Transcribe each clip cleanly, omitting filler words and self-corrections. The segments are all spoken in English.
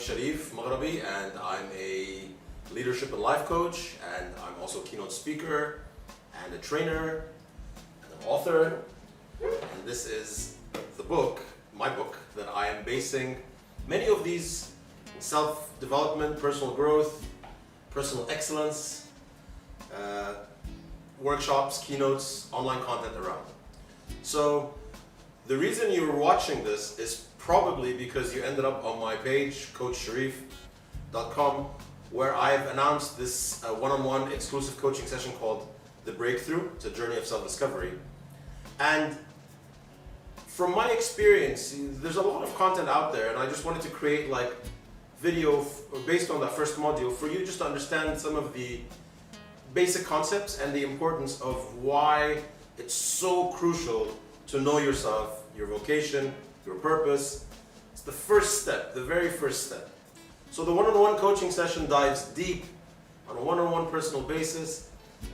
Sharif Maghraby, and I'm a leadership and life coach, and I'm also a keynote speaker and a trainer and an author. And this is the book, my book, that I am basing many of these self-development, personal growth, personal excellence, workshops, keynotes, online content around. So the reason you're watching this is probably because you ended up on my page, coachsharif.com, where I've announced this one-on-one exclusive coaching session called The Breakthrough. It's a journey of self-discovery. And from my experience, there's a lot of content out there, and I just wanted to create like video based on that first module for you just to understand some of the basic concepts and the importance of why it's so crucial to know yourself, your vocation, your purpose. It's the first step, the very first step. So the one-on-one coaching session dives deep on a one-on-one personal basis.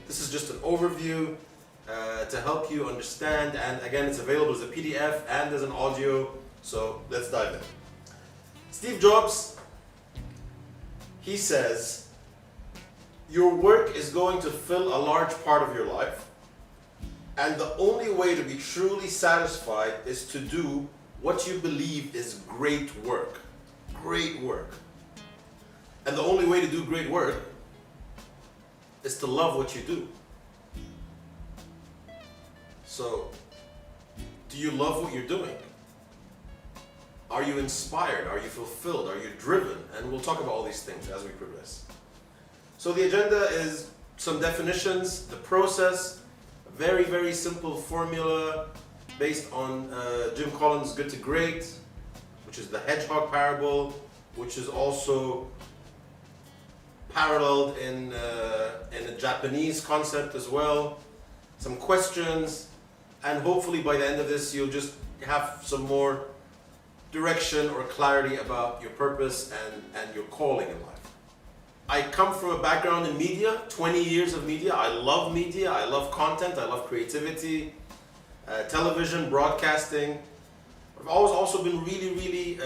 This is just an overview to help you understand, and again, it's available as a PDF and as an audio. So let's dive in. Steve Jobs, he says, your work is going to fill a large part of your life, and the only way to be truly satisfied is to do what you believe is great work. Great work. And the only way to do great work is to love what you do. So, do you love what you're doing? Are you inspired? Are you fulfilled? Are you driven? And we'll talk about all these things as we progress. So the agenda is some definitions, the process, a very, very simple formula based on Jim Collins' Good to Great, which is the Hedgehog parable, which is also paralleled in a Japanese concept as well. Some questions, and hopefully by the end of this you'll just have some more direction or clarity about your purpose and your calling in life. I come from a background in media, 20 years of media. I love media, I love content, I love creativity, television, broadcasting. I've always also been really, really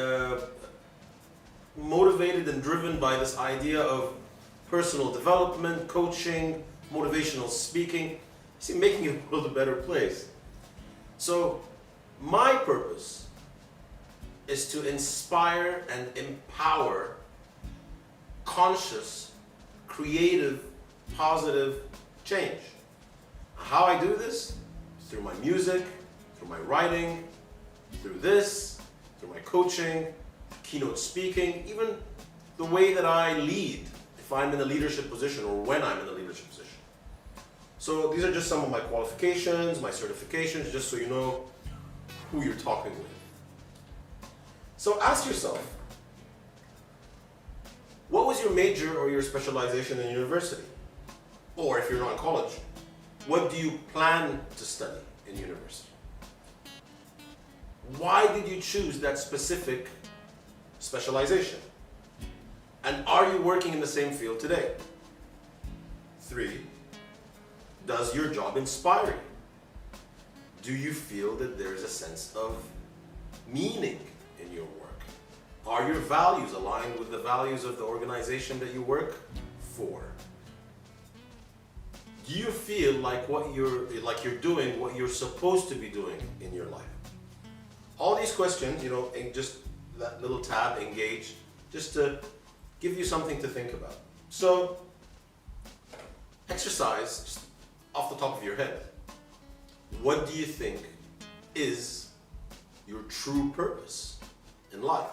motivated and driven by this idea of personal development, coaching, motivational speaking, making the world a better place. So my purpose is to inspire and empower conscious, creative, positive change. How I do this? Through my music, through my writing, through this, through my coaching, keynote speaking, even the way that I lead if I'm in a leadership position or when I'm in a leadership position. So these are just some of my qualifications, my certifications, just so you know who you're talking with. So ask yourself, what was your major or your specialization in university? Or if you're not in college, what do you plan to study in university? Why did you choose that specific specialization? And are you working in the same field today? 3, does your job inspire you? Do you feel that there's a sense of meaning in your work? Are your values aligned with the values of the organization that you work for? Do you feel like you're doing what you're supposed to be doing in your life? All these questions, and just that little tab, engage, just to give you something to think about. So, exercise, just off the top of your head. What do you think is your true purpose in life?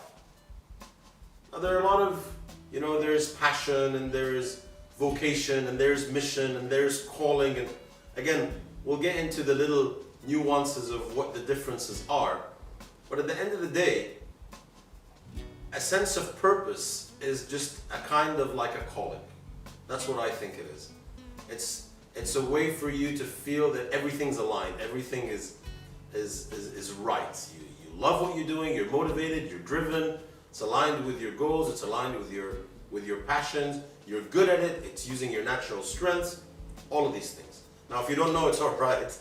Now, there are a lot of, there's passion, and there's vocation, and there's mission, and there's calling, and again, we'll get into the little nuances of what the differences are. But at the end of the day, a sense of purpose is just a kind of like a calling. That's what I think it is. It's a way for you to feel that everything's aligned, everything is right. You love what you're doing, you're motivated, you're driven, it's aligned with your goals, it's aligned with your passions, you're good at it, it's using your natural strengths, all of these things. Now, if you don't know, it's all right.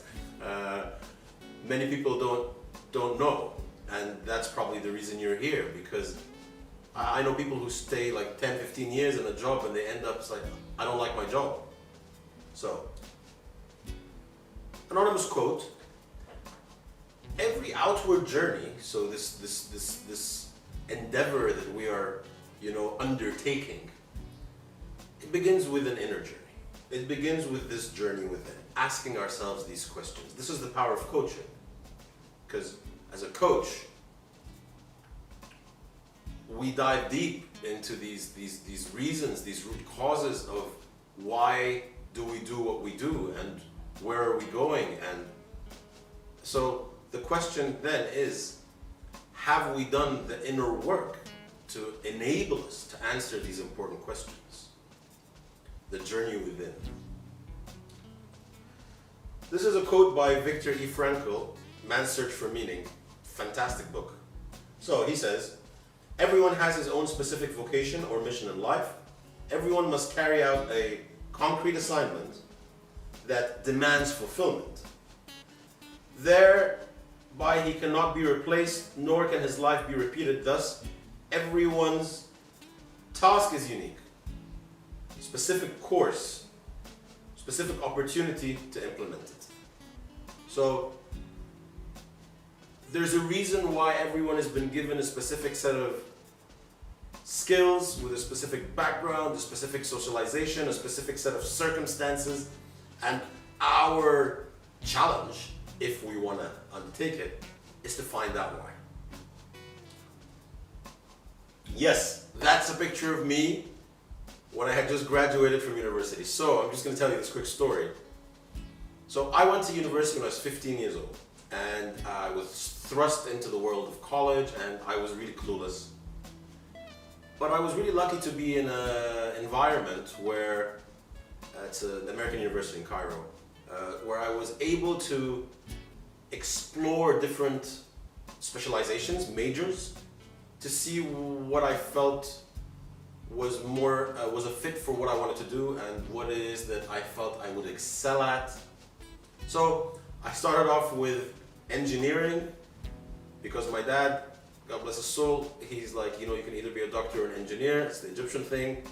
Many people don't know, and that's probably the reason you're here, because I know people who stay like 10, 15 years in a job and they end up, it's like, I don't like my job. So, anonymous quote, every outward journey, so this endeavor that we are, undertaking, it begins with an inner journey. It begins with this journey within, asking ourselves these questions. This is the power of coaching. Because as a coach, we dive deep into these reasons, these root causes of why do we do what we do and where are we going. And so the question then is, have we done the inner work to enable us to answer these important questions? The journey within. This is a quote by Viktor E. Frankl, Man's Search for Meaning. Fantastic book. So he says, everyone has his own specific vocation or mission in life. Everyone must carry out a concrete assignment that demands fulfillment. Thereby he cannot be replaced, nor can his life be repeated. Thus, everyone's task is unique. Specific course, specific opportunity to implement it. So there's a reason why everyone has been given a specific set of skills with a specific background, a specific socialization, a specific set of circumstances, and our challenge, if we want to undertake it, is to find out why. Yes, that's a picture of me when I had just graduated from university. So I'm just going to tell you this quick story. So I went to university when I was 15 years old, and I was thrust into the world of college, and I was really clueless. But I was really lucky to be in an environment where, it's the American University in Cairo, where I was able to explore different specializations, majors, to see what I felt was a fit for what I wanted to do and what it is that I felt I would excel at. So I started off with engineering because my dad, God bless his soul, he's like, you can either be a doctor or an engineer. It's the Egyptian thing.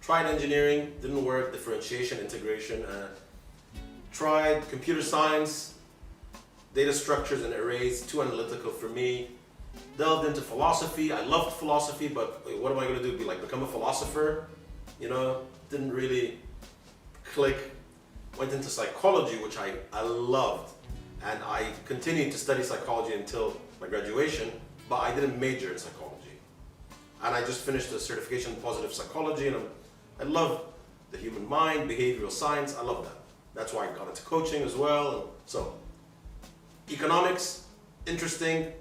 Tried engineering, didn't work. Differentiation, integration. Tried computer science, data structures and arrays, too analytical for me. Delved into philosophy. I loved philosophy, but what am I going to do? Become a philosopher? Didn't really click. Went into psychology, which I loved. And I continued to study psychology until my graduation, but I didn't major in psychology. And I just finished a certification in positive psychology, and I love the human mind, behavioral science. I love that. That's why I got into coaching as well. And so, economics, interesting.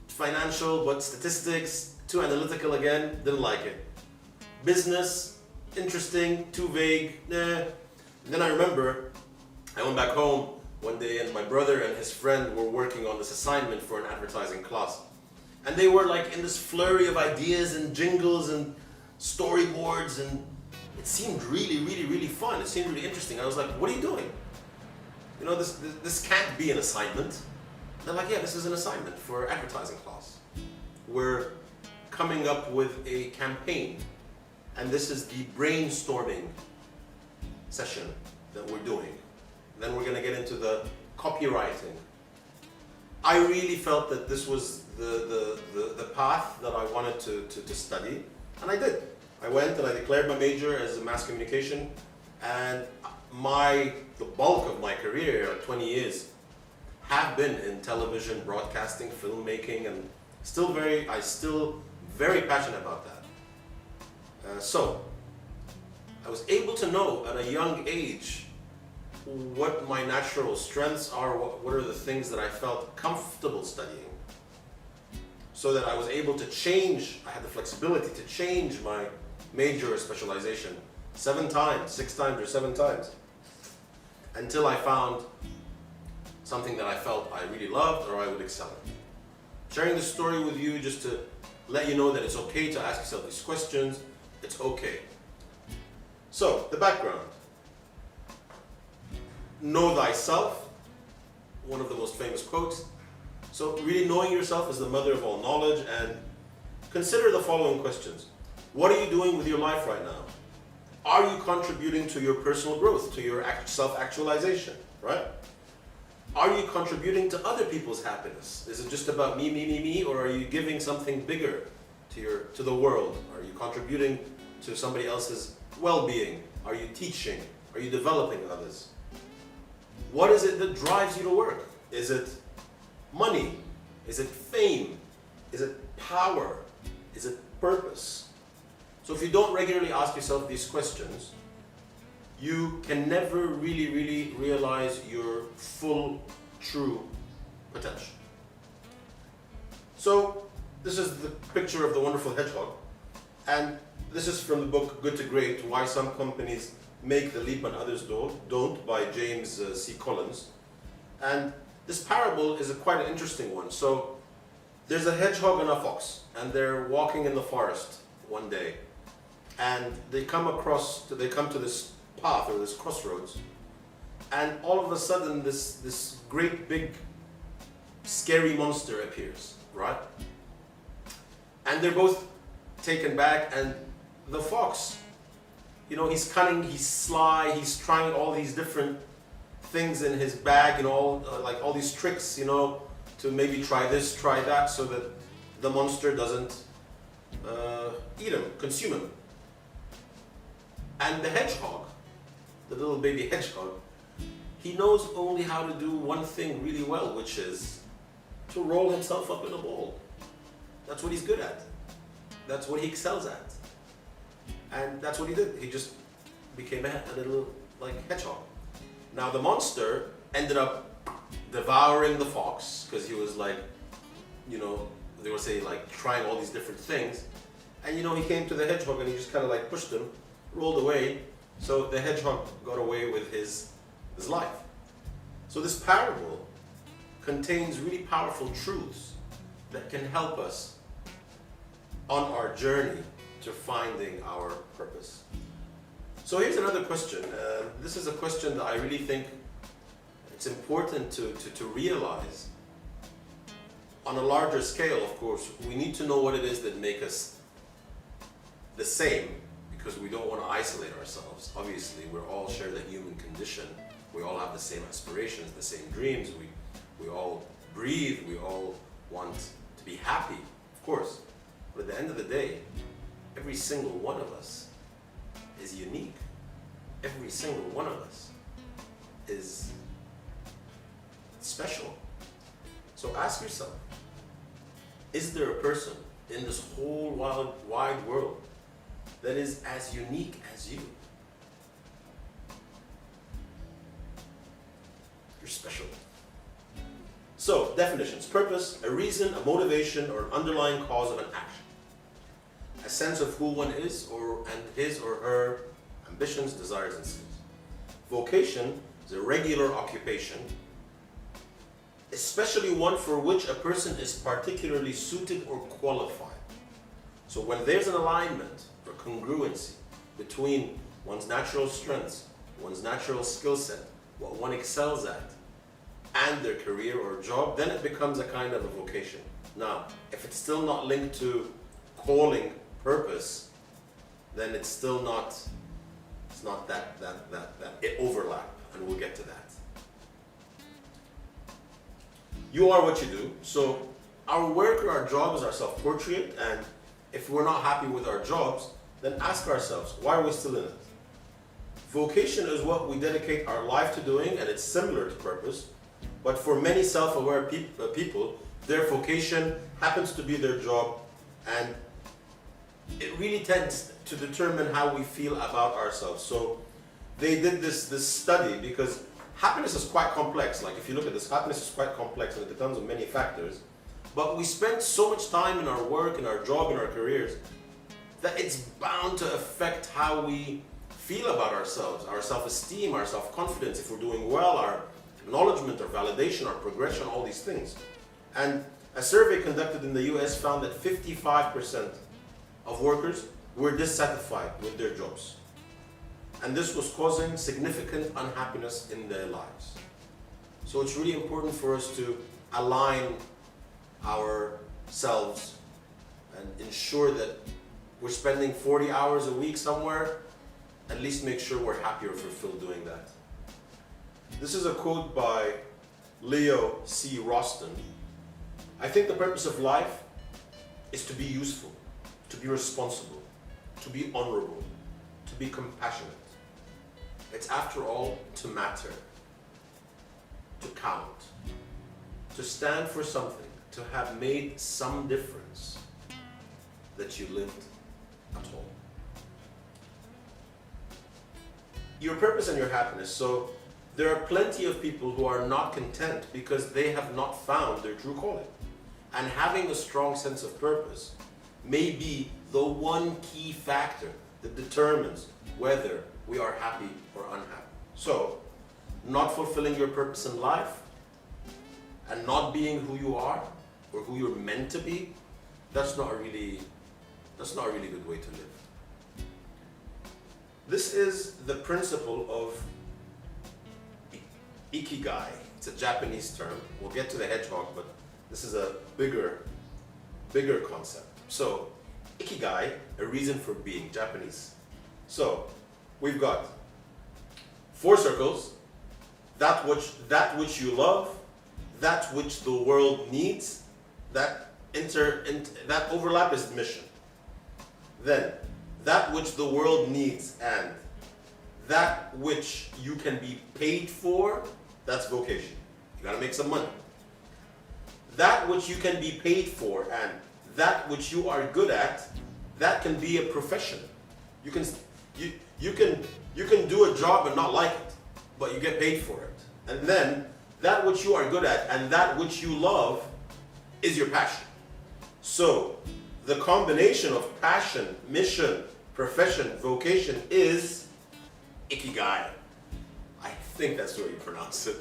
Financial, but statistics, too analytical again, didn't like it. Business, interesting, too vague, nah. And then I remember I went back home one day and my brother and his friend were working on this assignment for an advertising class. And they were like in this flurry of ideas and jingles and storyboards, and it seemed really, really, really fun. It seemed really interesting. I was like, what are you doing? This can't be an assignment. They're like, yeah, this is an assignment for advertising class. We're coming up with a campaign, and this is the brainstorming session that we're doing. Then we're going to get into the copywriting. I really felt that this was the path that I wanted to study, and I did. I went and I declared my major as a mass communication, and the bulk of my career, 20 years, have been in television, broadcasting, filmmaking, and still very passionate about that. So I was able to know at a young age what my natural strengths are, what are the things that I felt comfortable studying, so that I was able to change, I had the flexibility to change my major or specialization 6 times or 7 times, until I found something that I felt I really loved or I would excel in. Sharing this story with you just to let you know that it's okay to ask yourself these questions. It's okay. So, the background. Know thyself, one of the most famous quotes. So really knowing yourself is the mother of all knowledge, and consider the following questions. What are you doing with your life right now? Are you contributing to your personal growth, to your self-actualization, right? Are you contributing to other people's happiness? Is it just about me, me, me, me, or are you giving something bigger to the world? Are you contributing to somebody else's well-being? Are you teaching? Are you developing others? What is it that drives you to work? Is it money? Is it fame? Is it power? Is it purpose? So if you don't regularly ask yourself these questions, you can never really realize your full, true potential. So this is the picture of the wonderful hedgehog, and this is from the book Good to Great, Why Some Companies Make the Leap and Others Don't by James C. Collins. And this parable is quite an interesting one. So there's a hedgehog and a fox, and they're walking in the forest one day, and they come to this path or this crossroads, and all of a sudden this great big scary monster appears, right? And they're both taken back, and the fox, he's cunning, he's sly, he's trying all these different things in his bag, all these tricks, to maybe try this, try that, so that the monster doesn't eat him, consume him. And the hedgehog, the little baby hedgehog, he knows only how to do one thing really well, which is to roll himself up in a ball. That's what he's good at. That's what he excels at. And that's what he did. He just became a little hedgehog. Now the monster ended up devouring the fox because he was they would say trying all these different things. And he came to the hedgehog and he just kind of pushed him, rolled away. So the hedgehog got away with his life. So this parable contains really powerful truths that can help us on our journey to finding our purpose. So here's another question. This is a question that I really think it's important to realize. On a larger scale, of course, we need to know what it is that makes us the same, because we don't want to isolate ourselves. Obviously, we all share the human condition. We all have the same aspirations, the same dreams. We all breathe. We all want to be happy, of course. But at the end of the day, every single one of us is unique. Every single one of us is special. So ask yourself, is there a person in this whole wide world that is as unique as you? You're special. So, definitions. Purpose, a reason, a motivation, or an underlying cause of an action. A sense of who one is and his or her ambitions, desires, and skills. Vocation is a regular occupation, especially one for which a person is particularly suited or qualified. So when there's an alignment or congruency between one's natural strengths, one's natural skill set, what one excels at, and their career or job, then it becomes a kind of a vocation. Now, if it's still not linked to calling, purpose, then it's still not, it's not that overlap, and we'll get to that. You are what you do. So our work or our job is our self-portrait, and if we're not happy with our jobs, then ask ourselves, why are we still in it? Vocation is what we dedicate our life to doing, and it's similar to purpose. But for many self-aware people, their vocation happens to be their job, and it really tends to determine how we feel about ourselves. So they did this study because happiness is quite complex. Like if you look at this, happiness is quite complex and it depends on many factors. But we spend so much time in our work, in our job, in our careers, that it's bound to affect how we feel about ourselves, our self-esteem, our self-confidence, if we're doing well, our acknowledgement, our validation, our progression, all these things. And a survey conducted in the US found that 55% of workers were dissatisfied with their jobs. And this was causing significant unhappiness in their lives. So it's really important for us to align ourselves and ensure that we're spending 40 hours a week somewhere, at least make sure we're happy or fulfilled doing that. This is a quote by Leo C. Roston. I think the purpose of life is to be useful, to be responsible, to be honorable, to be compassionate. It's after all to matter, to count, to stand for something, to have made some difference that you lived at all. Your purpose and your happiness. So there are plenty of people who are not content because they have not found their true calling. And having a strong sense of purpose may be the one key factor that determines whether we are happy or unhappy. So, not fulfilling your purpose in life and not being who you are or who you're meant to be, that's not a really good way to live. This is the principle of ikigai. It's a Japanese term. We'll get to the hedgehog, but this is a bigger concept. So, ikigai, a reason for being, Japanese. So, we've got 4 circles: that which you love, that which the world needs, that overlap is mission. Then, that which the world needs, and that which you can be paid for, that's vocation. You gotta make some money. That which you can be paid for and that which you are good at, that can be a profession. You can do a job and not like it, but you get paid for it. And then that which you are good at and that which you love is your passion. So the combination of passion, mission, profession, vocation is ikigai. I think that's the way you pronounce it.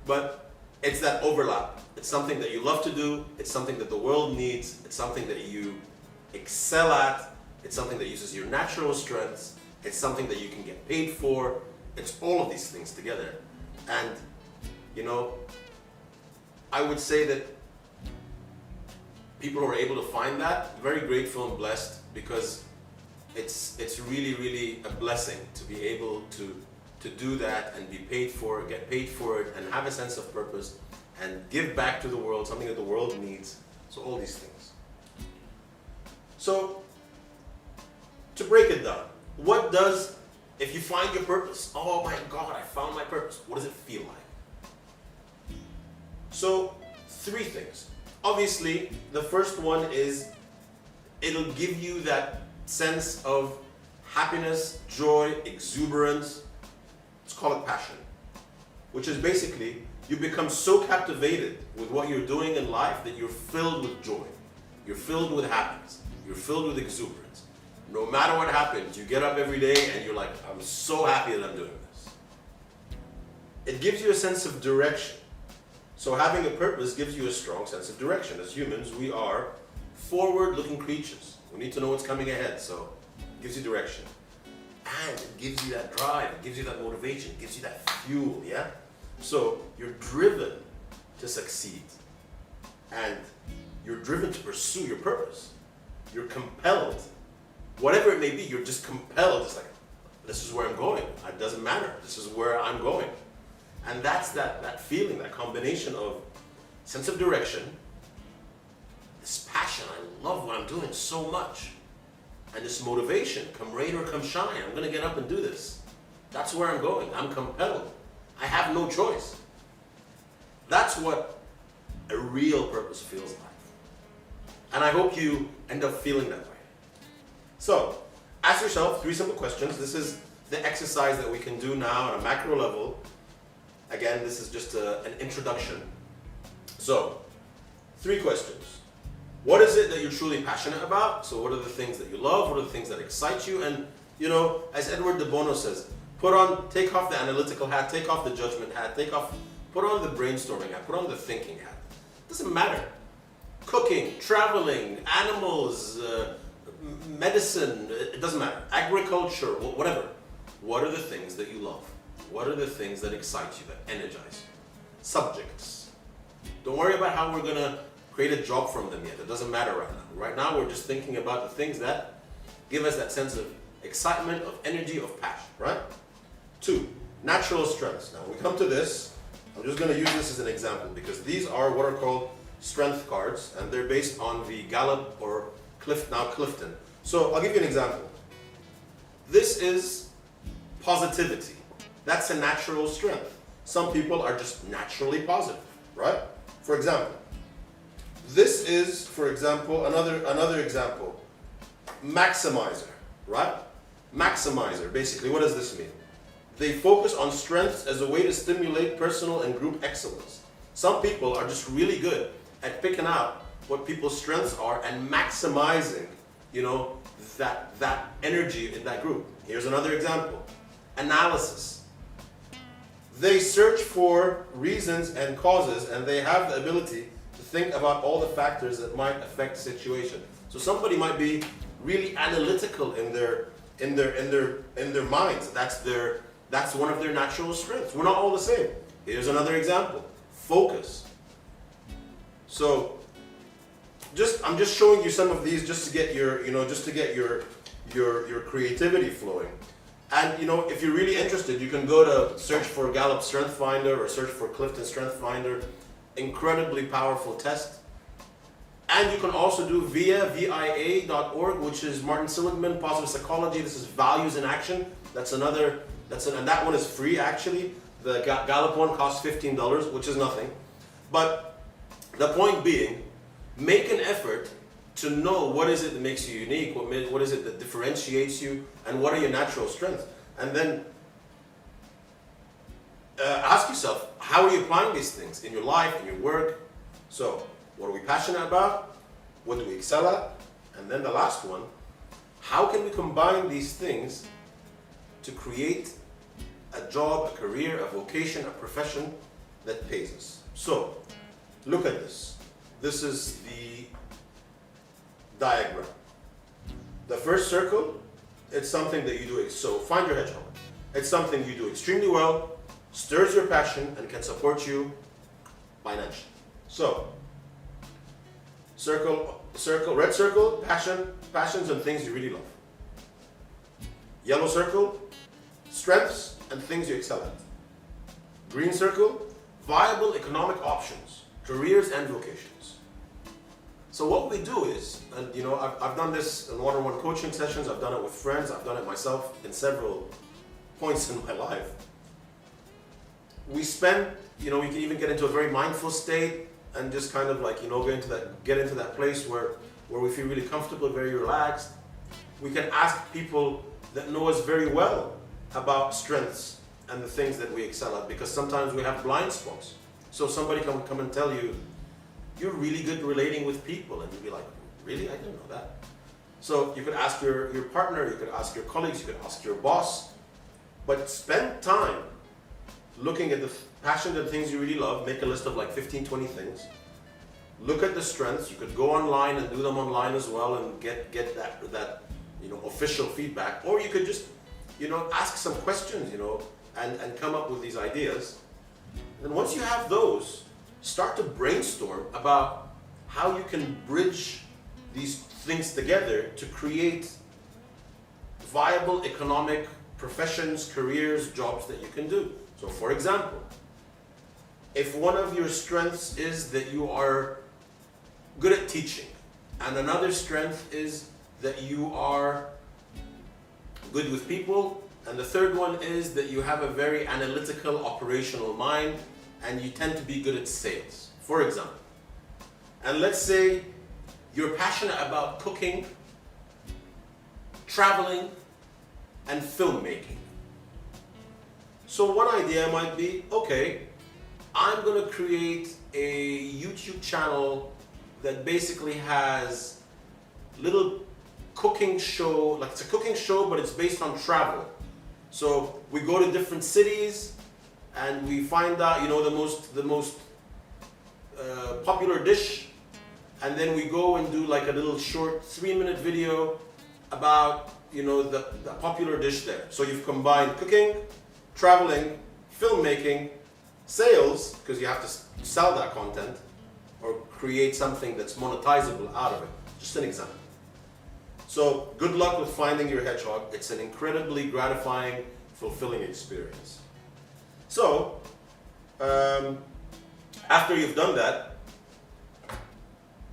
But it's that overlap. It's something that you love to do. It's something that the world needs. It's something that you excel at. It's something that uses your natural strengths. It's something that you can get paid for. It's all of these things together. And, I would say that people who are able to find that, very grateful and blessed, because it's really, really a blessing to be able to do that and be paid for it, get paid for it, and have a sense of purpose and give back to the world, something that the world needs. So all these things. So to break it down, if you find your purpose, oh my God, I found my purpose, what does it feel like? So 3 things. Obviously, the first one is it'll give you that sense of happiness, joy, exuberance. Let's call it passion, which is basically you become so captivated with what you're doing in life that you're filled with joy. You're filled with happiness. You're filled with exuberance. No matter what happens, you get up every day and you're like, I'm so happy that I'm doing this. It gives you a sense of direction. So having a purpose gives you a strong sense of direction. As humans, we are forward-looking creatures. We need to know what's coming ahead, so it gives you direction. And it gives you that drive, it gives you that motivation, it gives you that fuel, yeah? So you're driven to succeed. And you're driven to pursue your purpose. You're compelled. Whatever it may be, you're just compelled. It's like, this is where I'm going. It doesn't matter. This is where I'm going. And that's that feeling, that combination of sense of direction, this passion, I love what I'm doing so much, and this motivation, come rain or come shine, I'm going to get up and do this. That's where I'm going. I'm compelled. I have no choice. That's what a real purpose feels like. And I hope you end up feeling that way. So, ask yourself 3 simple questions. This is the exercise that we can do now on a macro level. Again, this is just an introduction. So, 3 questions. What is it that you're truly passionate about? So what are the things that you love? What are the things that excite you? And, as Edward de Bono says, take off the analytical hat, take off the judgment hat, put on the brainstorming hat, put on the thinking hat. It doesn't matter. Cooking, traveling, animals, medicine, it doesn't matter. Agriculture, whatever. What are the things that you love? What are the things that excite you, that energize you? Subjects. Don't worry about how we're going to created job from them yet. It doesn't matter right now. Right now, we're just thinking about the things that give us that sense of excitement, of energy, of passion, right? 2, natural strengths. Now, when we come to this, I'm just going to use this as an example because these are what are called strength cards, and they're based on the Gallup or Clifton. So I'll give you an example. This is positivity. That's a natural strength. Some people are just naturally positive, right? For example, this is, for example, another example. Maximizer, right? Maximizer, basically, what does this mean? They focus on strengths as a way to stimulate personal and group excellence. Some people are just really good at picking out what people's strengths are and maximizing, that energy in that group. Here's another example. Analysis. They search for reasons and causes, and they have the ability to think about all the factors that might affect the situation. So somebody might be really analytical in their minds. That's one of their natural strengths. We're not all the same. Here's another example. Focus. So I'm just showing you some of these just to get your creativity flowing. And if you're really interested, you can go to search for Gallup Strength Finder or search for Clifton Strength Finder. Incredibly powerful test. And you can also do VIA.org, which is Martin Seligman, Positive Psychology. This is Values in Action. And that one is free actually. The Gallup one costs $15, which is nothing. But the point being, make an effort to know what is it that makes you unique, what is it that differentiates you, and what are your natural strengths. And then ask yourself, how are you applying these things in your life, in your work? So, what are we passionate about? What do we excel at? And then the last one, how can we combine these things to create a job, a career, a vocation, a profession that pays us? So, look at this. This is the diagram. The first circle, it's something that you do. So find your hedgehog. It's something you do extremely well, stirs your passion, and can support you financially. So, red circle, passions and things you really love. Yellow circle, strengths and things you excel at. Green circle, viable economic options, careers and vocations. So what we do is, and I've done this in one-on-one coaching sessions, I've done it with friends, I've done it myself in several points in my life. We spend, we can even get into a very mindful state and just kind of like, get into that place where we feel really comfortable, very relaxed. We can ask people that know us very well about strengths and the things that we excel at, because sometimes we have blind spots. So somebody can come and tell you, you're really good relating with people, and you'd be like, really? I didn't know that. So you could ask your partner, you could ask your colleagues, you could ask your boss, but spend time looking at the passion and things you really love. Make a list of like 15, 20 things. Look at the strengths. You could go online and do them online as well and get that official feedback, or you could just ask some questions and come up with these ideas. And once you have those, start to brainstorm about how you can bridge these things together to create viable economic professions, careers, jobs that you can do. So for example, if one of your strengths is that you are good at teaching, and another strength is that you are good with people, and the third one is that you have a very analytical, operational mind, and you tend to be good at sales, for example. And let's say you're passionate about cooking, traveling, and filmmaking. So one idea might be, okay, I'm gonna create a YouTube channel that basically has little cooking show, like it's a cooking show, but it's based on travel. So we go to different cities, and we find out, the most popular dish, and then we go and do like a little short 3-minute video about, the popular dish there. So you've combined cooking, traveling, filmmaking, sales, because you have to sell that content, or create something that's monetizable out of it. Just an example. So good luck with finding your hedgehog. It's an incredibly gratifying, fulfilling experience. So after you've done that,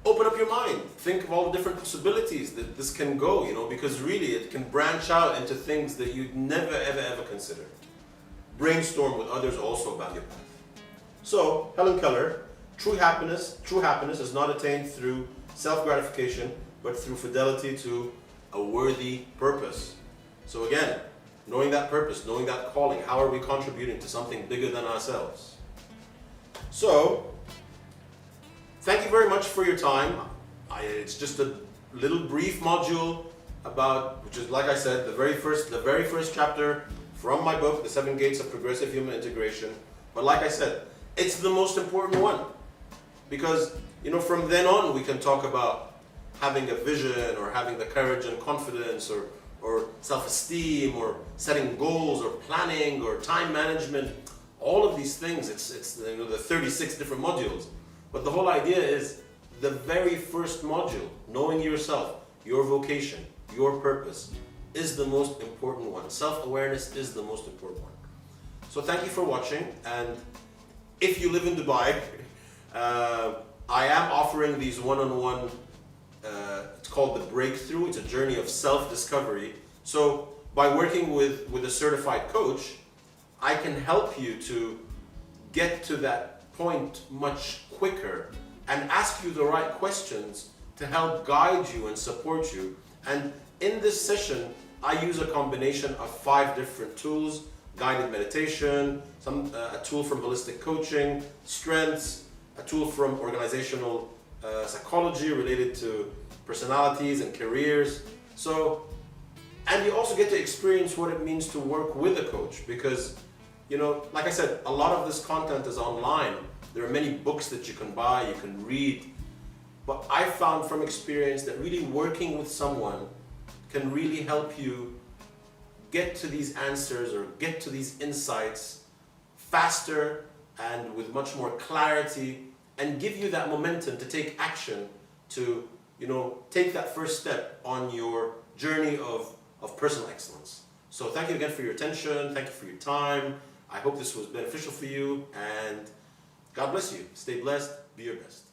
open up your mind. Think of all the different possibilities that this can go, because really it can branch out into things that you'd never, ever consider. Brainstorm with others also about your path. So, Helen Keller, true happiness is not attained through self-gratification, but through fidelity to a worthy purpose. So again, knowing that purpose, knowing that calling, how are we contributing to something bigger than ourselves? So, thank you very much for your time. It's just a little brief module about, which is, like I said, the very first chapter from my book, The 7 Gates of Progressive Human Integration. But like I said, it's the most important one. Because, from then on we can talk about having a vision, or having the courage and confidence, or self-esteem, or setting goals, or planning, or time management. All of these things, it's the 36 different modules. But the whole idea is the very first module, knowing yourself, your vocation, your purpose, is the most important one. Self-awareness is the most important one. So thank you for watching, and if you live in Dubai, I am offering these one-on-one, it's called The Breakthrough. It's a journey of self-discovery. So by working with a certified coach, I can help you to get to that point much quicker and ask you the right questions to help guide you and support you. And in this session, I use a combination of 5 different tools: guided meditation, a tool from holistic coaching, strengths, a tool from organizational psychology related to personalities and careers. So, and you also get to experience what it means to work with a coach, because, like I said, a lot of this content is online. There are many books that you can buy, you can read. But I found from experience that really working with someone can really help you get to these answers or get to these insights faster and with much more clarity, and give you that momentum to take action, to take that first step on your journey of personal excellence. So thank you again for your attention, thank you for your time. I hope this was beneficial for you, and God bless you. Stay blessed, be your best.